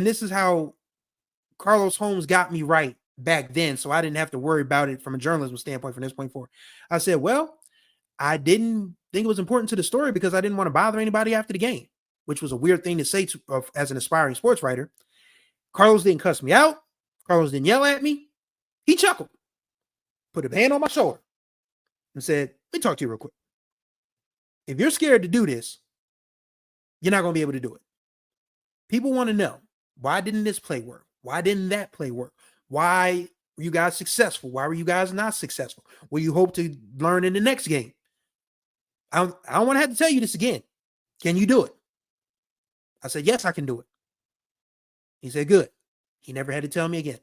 this is how Carlos Holmes got me right back then, so I didn't have to worry about it from a journalism standpoint from this point forward. I said, well, I didn't think it was important to the story because I didn't want to bother anybody after the game, which was a weird thing to say as an aspiring sports writer. Carlos didn't cuss me out. Carlos didn't yell at me. He chuckled, put a hand on my shoulder, and said, let me talk to you real quick. If you're scared to do this, you're not going to be able to do it. People want to know, why didn't this play work? Why didn't that play work? Why were you guys successful? Why were you guys not successful? What do you hope to learn in the next game? I don't want to have to tell you this again. Can you do it? I said, yes, I can do it. He said, good. He never had to tell me again.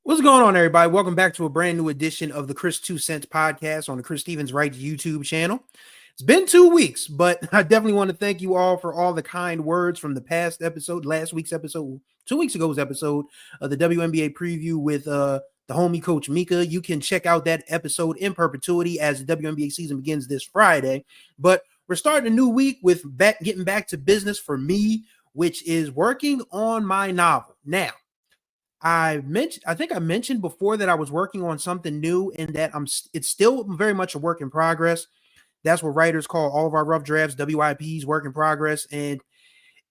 What's going on, everybody? Welcome back to a brand new edition of the Chris 2 Cents podcast on the ChrisTheWriter YouTube channel. It's been 2 weeks, but I definitely want to thank you all for all the kind words from the past episode, last week's episode, 2 weeks ago's episode of the WNBA preview with the homie Coach Mika. You can check out that episode in perpetuity as the WNBA season begins this Friday. But we're starting a new week with getting back to business for me, which is working on my novel. Now, I think I mentioned before that I was working on something new and that it's still very much a work in progress. That's what writers call all of our rough drafts, WIPs, work in progress. And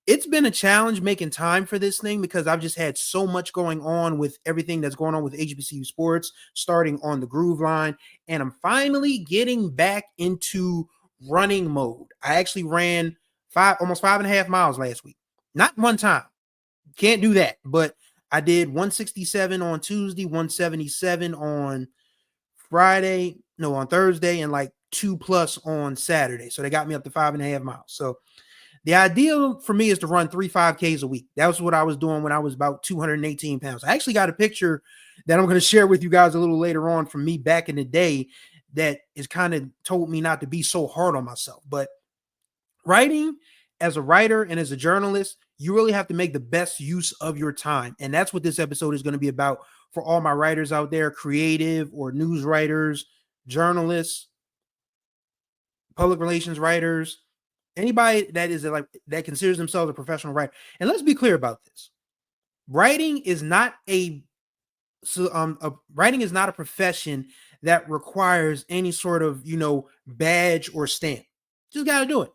it's been a challenge making time for this thing because I've just had so much going on with everything that's going on with HBCU sports, starting on the Groove line. And I'm finally getting back into running mode. I actually ran almost 5.5 miles last week. Not one time. Can't do that. But I did 167 on Tuesday, 177 on Thursday, and like 2+ on Saturday. So they got me up to 5.5 miles. So the ideal for me is to run 3 5Ks a week. That was what I was doing when I was about 218 pounds. I actually got a picture that I'm going to share with you guys a little later on from me back in the day that is kind of told me not to be so hard on myself. But writing as a writer and as a journalist, you really have to make the best use of your time. And that's what this episode is going to be about for all my writers out there, creative or news writers, journalists, public relations writers, anybody that considers themselves a professional writer. And let's be clear about this. Writing is not a profession that requires any sort of, badge or stamp. Just got to do it.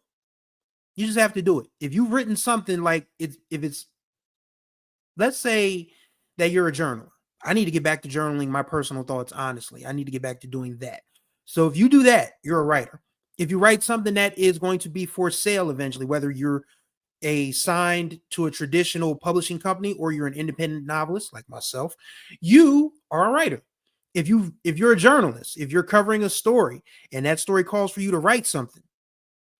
You just have to do it. If you've written something let's say that you're a journaler. I need to get back to journaling my personal thoughts, honestly. I need to get back to doing that. So if you do that, you're a writer. If you write something that is going to be for sale eventually, whether you're signed to a traditional publishing company or you're an independent novelist like myself, you are a writer. If you're a journalist, if you're covering a story and that story calls for you to write something,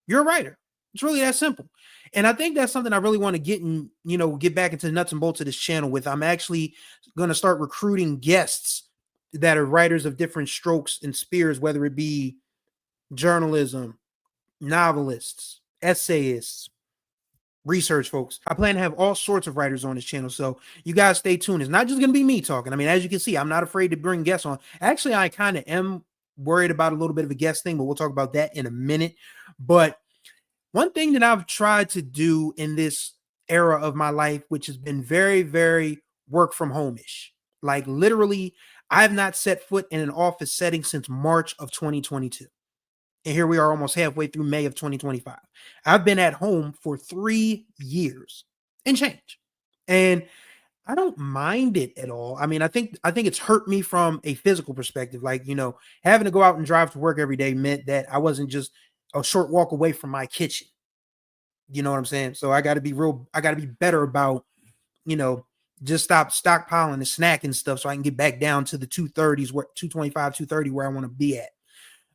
you're a writer. It's really that simple. And I think that's something I really want to get back into the nuts and bolts of this channel with. I'm actually going to start recruiting guests that are writers of different strokes and spears, whether it be journalism, novelists, essayists, research folks. I plan to have all sorts of writers on this channel. So you guys stay tuned. It's not just going to be me talking. I mean, as you can see, I'm not afraid to bring guests on. Actually, I kind of am worried about a little bit of a guest thing, but we'll talk about that in a minute. But one thing that I've tried to do in this era of my life, which has been very, very work from home-ish, like literally, I have not set foot in an office setting since March of 2022. And here we are almost halfway through May of 2025. I've been at home for 3 years and change. And I don't mind it at all. I mean, I think it's hurt me from a physical perspective. Like, having to go out and drive to work every day meant that I wasn't just a short walk away from my kitchen. You know what I'm saying? So I got to be better about, just stop stockpiling and snacking stuff so I can get back down to the 230s, 225, 230, where I want to be at.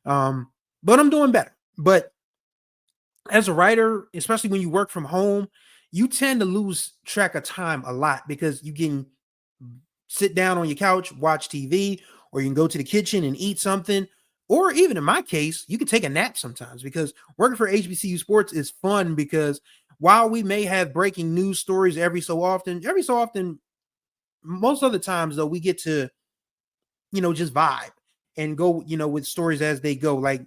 But I'm doing better. But as a writer, especially when you work from home, you tend to lose track of time a lot because you can sit down on your couch, watch TV, or you can go to the kitchen and eat something. Or even in my case, you can take a nap sometimes because working for HBCU sports is fun because while we may have breaking news stories every so often, most of the times though, we get to, just vibe and go, with stories as they go. Like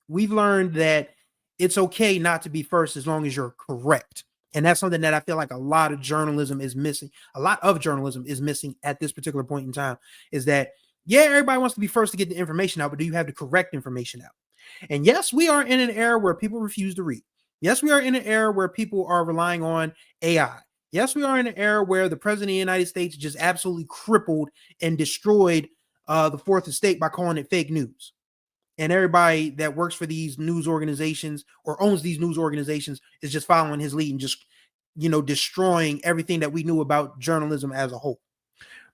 we've learned that it's okay not to be first as long as you're correct. And that's something that I feel like a lot of journalism is missing. A lot of journalism is missing at this particular point in time is that, yeah, everybody wants to be first to get the information out, but do you have the correct information out? And yes, we are in an era where people refuse to read. Yes, we are in an era where people are relying on AI. Yes, we are in an era where the president of the United States just absolutely crippled and destroyed the fourth estate by calling it fake news. And everybody that works for these news organizations or owns these news organizations is just following his lead and just, destroying everything that we knew about journalism as a whole.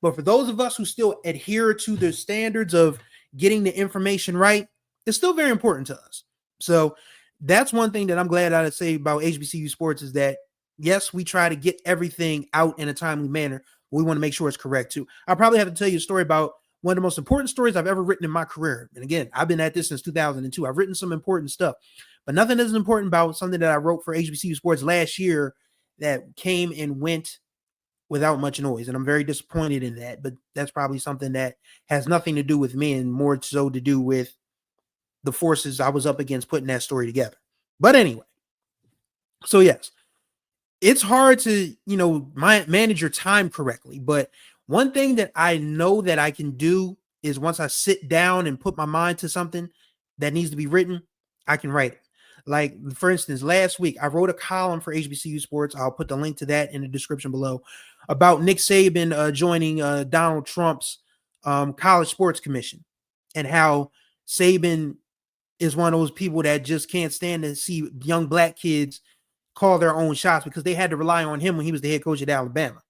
But for those of us who still adhere to the standards of getting the information right, it's still very important to us. So that's one thing that I'm glad I'd say about HBCU sports is that, yes, we try to get everything out in a timely manner. But we want to make sure it's correct too. I probably have to tell you a story about one of the most important stories I've ever written in my career. And again, I've been at this since 2002. I've written some important stuff, but nothing is important about something that I wrote for HBCU sports last year that came and went without much noise. And I'm very disappointed in that, but that's probably something that has nothing to do with me and more so to do with the forces I was up against putting that story together. But anyway, so yes, it's hard to, manage your time correctly. But one thing that I know that I can do is once I sit down and put my mind to something that needs to be written, I can write it. Like, for instance, last week, I wrote a column for HBCU Sports. I'll put the link to that in the description below about Nick Saban joining Donald Trump's College Sports Commission and how Saban is one of those people that just can't stand to see young black kids call their own shots because they had to rely on him when he was the head coach at Alabama.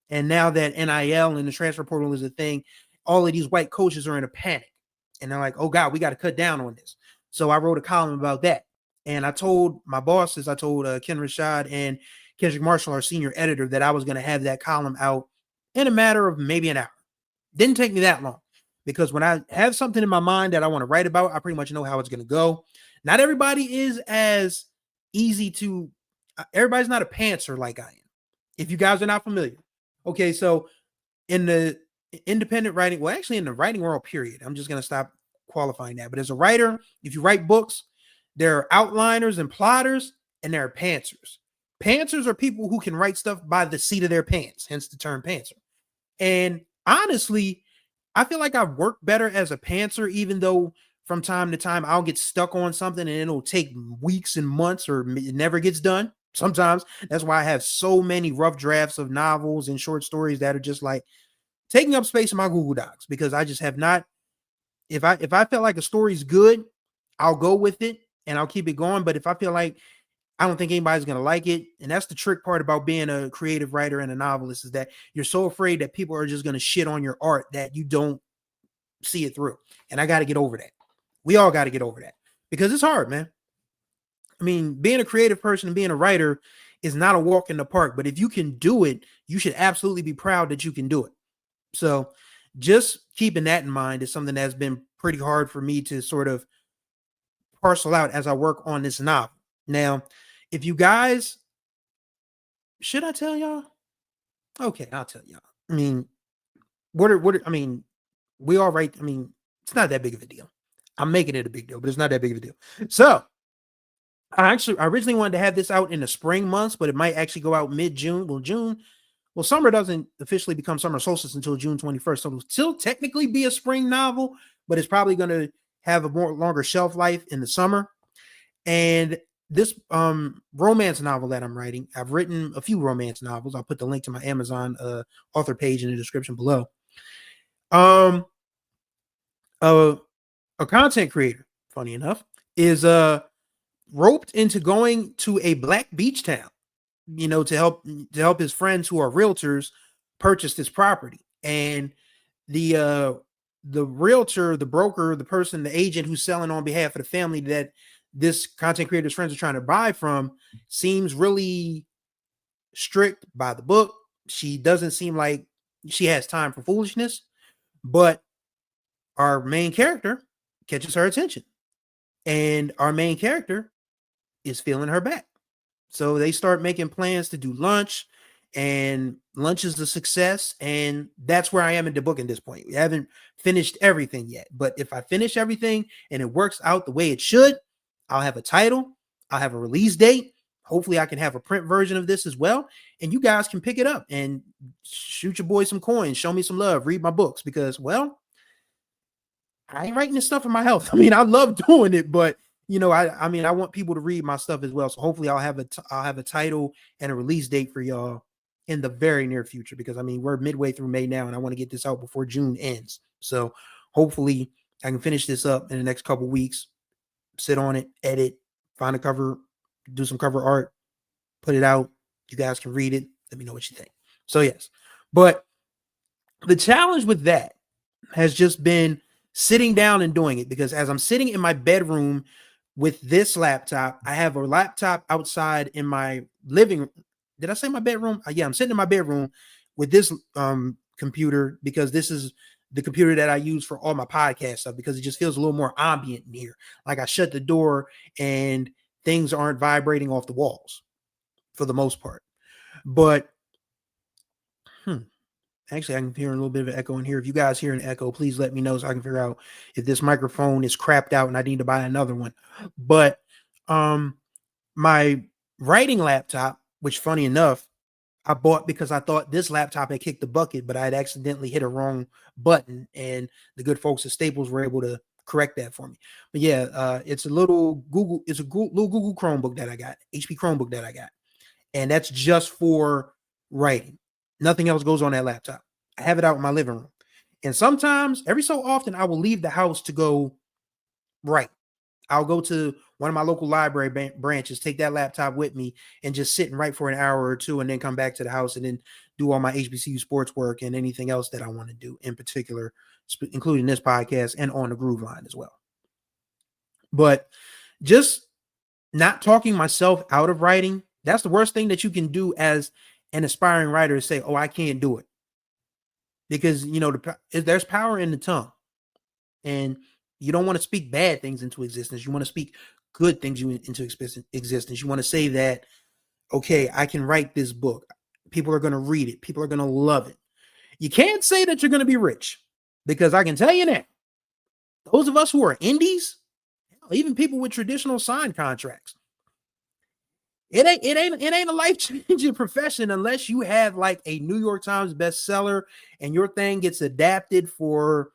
And now that NIL and the transfer portal is a thing, all of these white coaches are in a panic. And they're like, oh, God, we got to cut down on this. So I wrote a column about that. And I told my bosses, I told Ken Rashad and Kendrick Marshall, our senior editor, that I was going to have that column out in a matter of maybe an hour. Didn't take me that long because when I have something in my mind that I want to write about, I pretty much know how it's going to go. Not everybody is as easy to, everybody's not a pantser like I am. If you guys are not familiar. Okay, so in the independent writing, well, actually in the writing world, period, I'm just going to stop qualifying that. But as a writer, if you write books, there are outliners and plotters, and there are pantsers. Pantsers are people who can write stuff by the seat of their pants, hence the term pantser. And honestly, I feel like I work better as a pantser, even though from time to time I'll get stuck on something and it'll take weeks and months or it never gets done. Sometimes that's why I have so many rough drafts of novels and short stories that are just like taking up space in my Google Docs because I just have not. If I feel like a story's good, I'll go with it and I'll keep it going. But if I feel like I don't think anybody's going to like it, and that's the trick part about being a creative writer and a novelist is that you're so afraid that people are just going to shit on your art that you don't see it through. And I got to get over that. We all got to get over that because it's hard, man. I mean, being a creative person and being a writer is not a walk in the park, but if you can do it, you should absolutely be proud that you can do it. So just keeping that in mind is something that's been pretty hard for me to sort of parcel out as I work on this novel. Now, if you guys, should I tell y'all? Okay, I'll tell y'all. I mean, we all write. I mean, it's not that big of a deal. I'm making it a big deal, but it's not that big of a deal. So I originally wanted to have this out in the spring months, but it might actually go out mid-June. Well, summer doesn't officially become summer solstice until June 21st. So it'll still technically be a spring novel, but it's probably going to have a more longer shelf life in the summer. And this romance novel that I'm writing, I've written a few romance novels. I'll put the link to my Amazon author page in the description below. A content creator, funny enough, is roped into going to a black beach town, to help his friends who are realtors purchase this property. And the realtor, the broker, the person, the agent who's selling on behalf of the family that this content creator's friends are trying to buy from seems really strict by the book. She doesn't seem like she has time for foolishness, but our main character catches her attention, and our main character is feeling her back. So they start making plans to do lunch and lunch is a success. And that's where I am in the book at this point. We haven't finished everything yet, but if I finish everything and it works out the way it should, I'll have a title, I'll have a release date. Hopefully I can have a print version of this as well, and you guys can pick it up and shoot your boy some coins, show me some love, read my books, because, well, I ain't writing this stuff for my health. I mean, I love doing it, but I mean, I want people to read my stuff as well. So hopefully I'll have a title and a release date for y'all in the very near future, because I mean, we're midway through May now and I want to get this out before June ends. So hopefully I can finish this up in the next couple weeks, sit on it, edit, find a cover, do some cover art, put it out. You guys can read it. Let me know what you think. So yes, but the challenge with that has just been sitting down and doing it, because as I'm sitting in my bedroom with this laptop, I have a laptop outside in my living room. Did I say my bedroom? Yeah, I'm sitting in my bedroom with this computer, because this is the computer that I use for all my podcast stuff, because it just feels a little more ambient in here. Like I shut the door and things aren't vibrating off the walls for the most part. But actually, I can hear a little bit of an echo in here. If you guys hear an echo, please let me know so I can figure out if this microphone is crapped out and I need to buy another one. But my writing laptop, which funny enough, I bought because I thought this laptop had kicked the bucket, but I had accidentally hit a wrong button, and the good folks at Staples were able to correct that for me. But yeah, it's a little little Google Chromebook that I got, HP Chromebook that I got. And that's just for writing. Nothing else goes on that laptop. I have it out in my living room. And sometimes, every so often, I will leave the house to go write. I'll go to one of my local library branches, take that laptop with me, and just sit and write for an hour or two, and then come back to the house and then do all my HBCU sports work and anything else that I want to do, in particular, including this podcast and on the Groove Line as well. But just not talking myself out of writing, that's the worst thing that you can do as an aspiring writer, is say, oh, I can't do it. Because, there's power in the tongue, and you don't want to speak bad things into existence. You want to speak good things into existence. You want to say that, okay, I can write this book. People are going to read it. People are going to love it. You can't say that you're going to be rich, because I can tell you now, those of us who are indies, even people with traditional signed contracts, it ain't a life-changing profession unless you have like a New York Times bestseller and your thing gets adapted for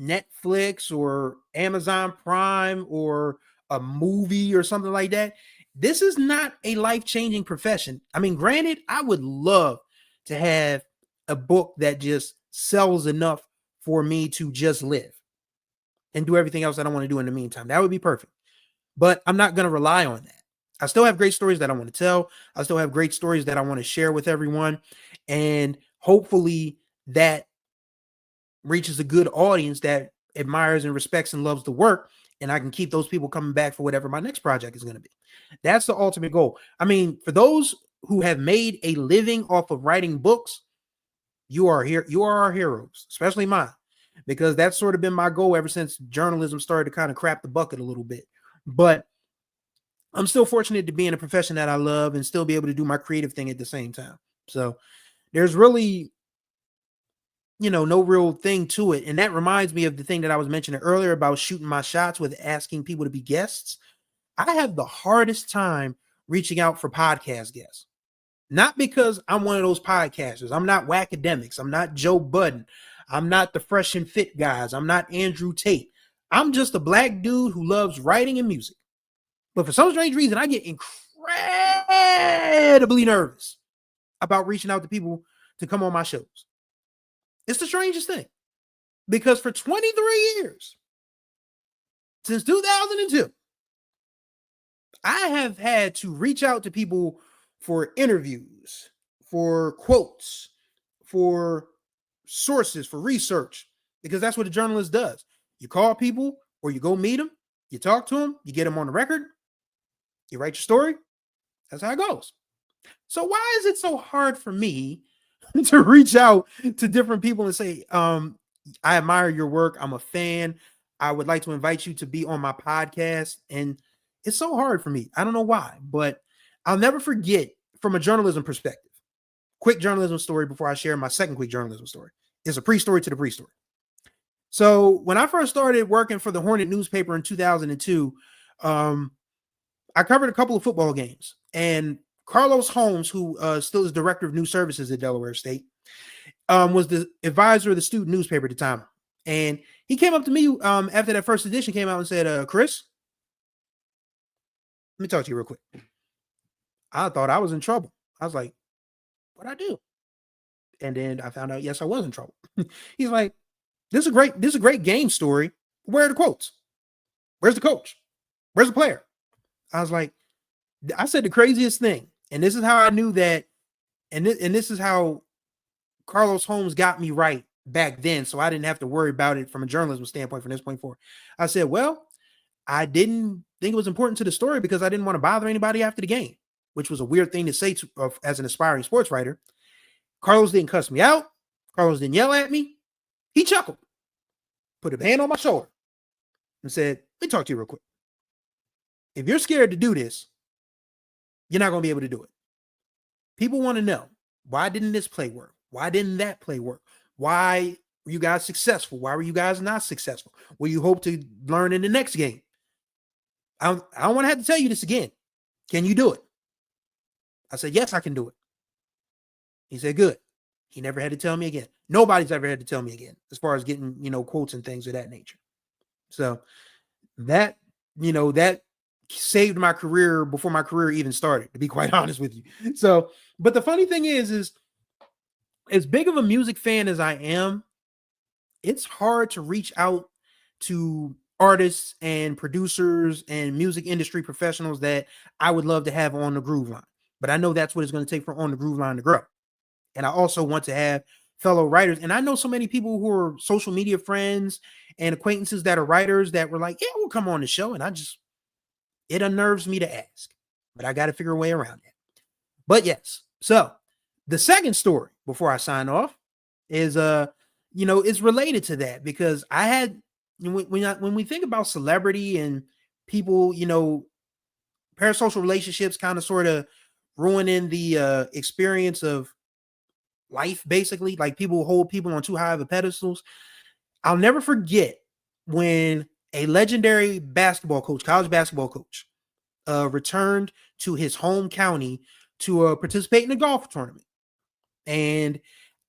Netflix or Amazon Prime or a movie or something like that. This is not a life-changing profession. I mean, granted, I would love to have a book that just sells enough for me to just live and do everything else that I want to do in the meantime. That would be perfect. But I'm not going to rely on that. I still have great stories that I want to tell. I still have great stories that I want to share with everyone. And hopefully that reaches a good audience that admires and respects and loves the work. And I can keep those people coming back for whatever my next project is going to be. That's the ultimate goal. I mean, for those who have made a living off of writing books, you are here. You are our heroes, especially mine, because that's sort of been my goal ever since journalism started to kind of crap the bucket a little bit. But I'm still fortunate to be in a profession that I love and still be able to do my creative thing at the same time. So there's really, no real thing to it. And that reminds me of the thing that I was mentioning earlier about shooting my shots with asking people to be guests. I have the hardest time reaching out for podcast guests. Not because I'm one of those podcasters. I'm not Whackademics. I'm not Joe Budden. I'm not the Fresh and Fit guys. I'm not Andrew Tate. I'm just a black dude who loves writing and music. But for some strange reason, I get incredibly nervous about reaching out to people to come on my shows. It's the strangest thing, because for 23 years, since 2002, I have had to reach out to people for interviews, for quotes, for sources, for research, because that's what a journalist does. You call people, or you go meet them, you talk to them, you get them on the record, you write your story. That's how it goes. So why is it so hard for me to reach out to different people and say, I admire your work. I'm a fan. I would like to invite you to be on my podcast. And it's so hard for me. I don't know why, but I'll never forget, from a journalism perspective, quick journalism story before I share my second quick journalism story. It's a pre-story to the pre-story. So when I first started working for the Hornet newspaper in 2002, I covered a couple of football games, and Carlos Holmes, who still is director of news services at Delaware State, was the advisor of the student newspaper at the time. And he came up to me after that first edition came out and said, Chris, let me talk to you real quick. I thought I was in trouble. I was like, what'd I do? And then I found out, yes, I was in trouble. He's like, this is a great game story. Where are the quotes? Where's the coach? Where's the player? I was like, I said the craziest thing. And this is how I knew that. And this is how Carlos Holmes got me right back then. So I didn't have to worry about it from a journalism standpoint from this point forward. I said, well, I didn't think it was important to the story because I didn't want to bother anybody after the game, which was a weird thing to say as an aspiring sports writer. Carlos didn't cuss me out. Carlos didn't yell at me. He chuckled, put a hand on my shoulder, and said, let me talk to you real quick. If you're scared to do this, you're not going to be able to do it. People want to know, why didn't this play work? Why didn't that play work? Why were you guys successful? Why were you guys not successful? What do you hope to learn in the next game? I don't want to have to tell you this again. Can you do it? I said, yes, I can do it. He said, good. He never had to tell me again. Nobody's ever had to tell me again as far as getting, quotes and things of that nature. So that saved my career before my career even started, to be quite honest with you. So, but the funny thing is as big of a music fan as I am, it's hard to reach out to artists and producers and music industry professionals that I would love to have on the Groove Line. But I know that's what it's going to take for On the Groove Line to grow. And I also want to have fellow writers. And I know so many people who are social media friends and acquaintances that are writers that were like, yeah, we'll come on the show. And it unnerves me to ask, but I got to figure a way around it. But yes. So the second story before I sign off is, it's related to that because I had, when we think about celebrity and people, parasocial relationships kind of sort of ruining the experience of life, basically, like people hold people on too high of a pedestals. I'll never forget when a legendary college basketball coach, returned to his home county to participate in a golf tournament. And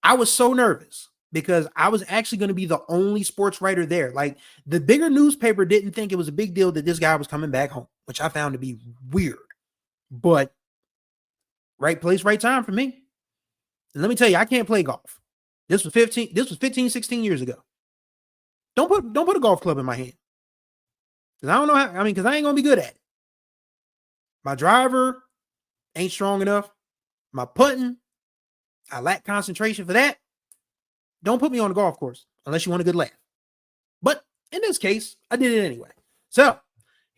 I was so nervous because I was actually going to be the only sports writer there. Like the bigger newspaper didn't think it was a big deal that this guy was coming back home, which I found to be weird, but right place, right time for me. And let me tell you, I can't play golf. This was 15, 16 years ago. Don't put a golf club in my hand. Cause I don't know cause I ain't going to be good at it. My driver ain't strong enough. My putting, I lack concentration for that. Don't put me on the golf course unless you want a good laugh. But in this case, I did it anyway. So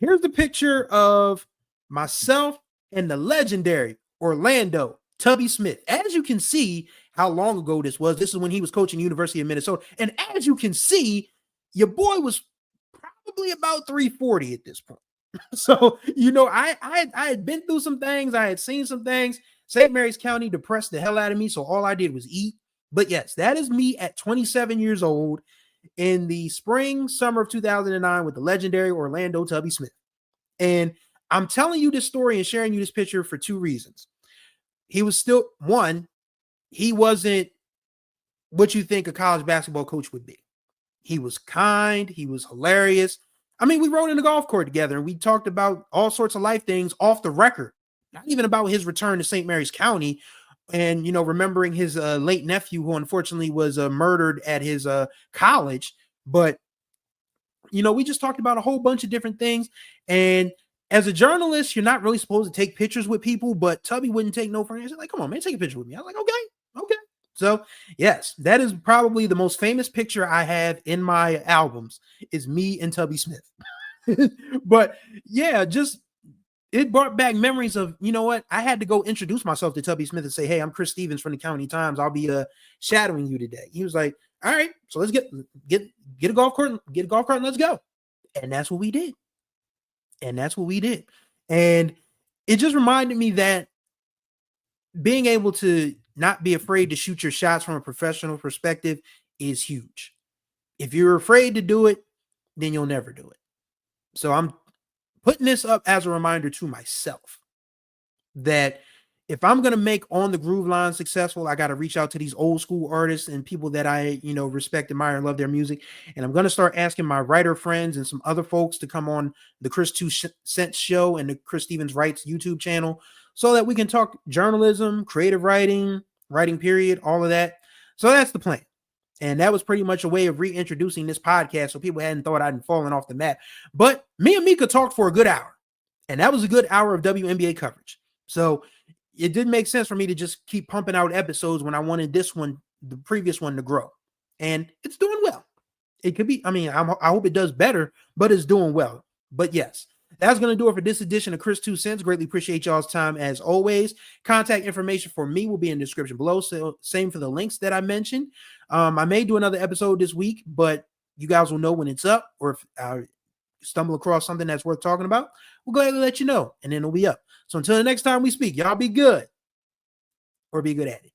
here's the picture of myself and the legendary Orlando Tubby Smith. As you can see how long ago this is when he was coaching University of Minnesota. And as you can see, your boy was probably about 340 at this point. So, I had been through some things. I had seen some things. St. Mary's County depressed the hell out of me. So all I did was eat. But yes, that is me at 27 years old in the summer of 2009 with the legendary Orlando Tubby Smith. And I'm telling you this story and sharing you this picture for two reasons. He wasn't what you think a college basketball coach would be. He was kind. He was hilarious. I mean, we rode in the golf court together and we talked about all sorts of life things off the record, not even about his return to St. Mary's County and, remembering his late nephew who unfortunately was murdered at his college. But, we just talked about a whole bunch of different things. And as a journalist, you're not really supposed to take pictures with people, but Tubby wouldn't take no for an answer. Like, come on, man, take a picture with me. I was like, okay. So yes, that is probably the most famous picture I have in my albums is me and Tubby Smith. But yeah, it brought back memories of, what? I had to go introduce myself to Tubby Smith and say, hey, I'm Chris Stevens from the County Times. I'll be shadowing you today. He was like, all right, so let's get a golf cart and let's go. And that's what we did. And it just reminded me that being able to not be afraid to shoot your shots from a professional perspective is huge. If you're afraid to do it, then you'll never do it. So I'm putting this up as a reminder to myself that if I'm going to make On the Groove line successful, I got to reach out to these old school artists and people that I, respect, admire, and love their music. And I'm going to start asking my writer friends and some other folks to come on the Chris 2 Cents show and the Chris Stevens Writes YouTube channel so that we can talk journalism, creative writing, writing period, all of that. So that's the plan. And that was pretty much a way of reintroducing this podcast so people hadn't thought I'd fallen off the map. But me and Mika talked for a good hour. And that was a good hour of WNBA coverage. So it didn't make sense for me to just keep pumping out episodes when I wanted this one, the previous one, to grow. And it's doing well. It could be, I hope it does better, but it's doing well. But yes, that's going to do it for this edition of Chris 2 Cents. Greatly appreciate y'all's time as always. Contact information for me will be in the description below. So same for the links that I mentioned. I may do another episode this week, but you guys will know when it's up, or if I stumble across something that's worth talking about, we'll gladly let you know, and then it'll be up. So until the next time we speak, y'all be good or be good at it.